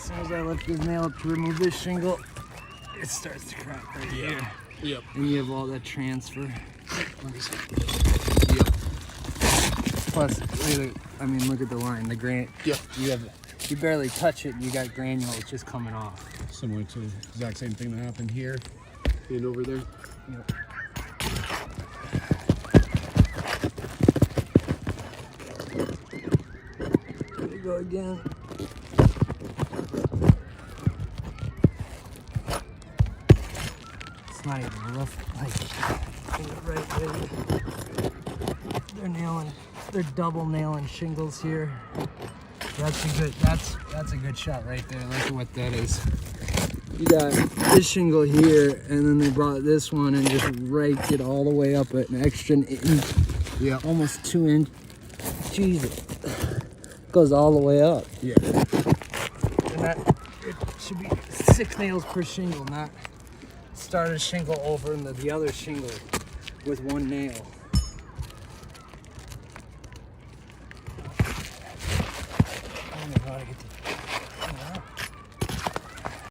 soon as I lift this nail up to remove this shingle, it starts to crack right here. Yep. And you have all that transfer. Let me see. Plus, look at the line. The Yep. You barely touch it, and you got granules just coming off. Similar to the exact same thing that happened here and over there. Yep. There you go again. It's not even rough, right way. They're double nailing shingles here. That's a good shot right there. Look at what that is. You got this shingle here, and then they brought this one and just raked it all the way up at an extra inch. Yeah. Almost 2 inch. Jesus. Goes all the way up. Yeah. And it should be 6 nails per shingle, not start a shingle over into the other shingle with 1 nail. I don't know how to get the